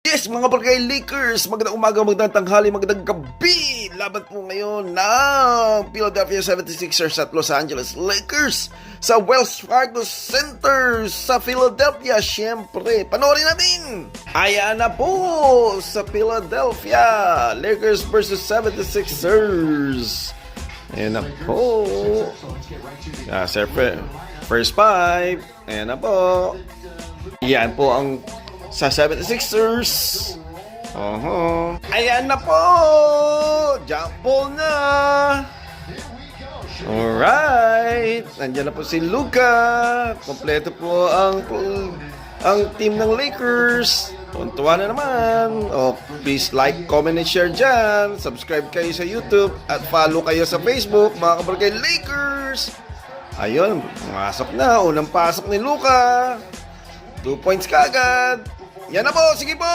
Yes, mga barangay Lakers, magandang umaga, magandang tanghali, magandang gabi. Laban po ngayon ng Philadelphia 76ers at Los Angeles Lakers sa Wells Fargo Center sa Philadelphia. Siyempre, panoorin natin. Ayan na po sa Philadelphia, Lakers versus 76ers. Ayan na po. Siyempre, first five. Ayan na po. Yan po ang sa 76ers. Ayan na po. Jump ball na. Alright. Nandiyan na po si Luka. Kompleto po ang team ng Lakers. Tuntua na naman. Please like, comment, and share dyan. Subscribe kayo sa YouTube. At follow kayo sa Facebook, mga kabarangay Lakers. Ayun, masok na. Unang pasok ni Luka. 2 points kagad. Yan na po, sige po!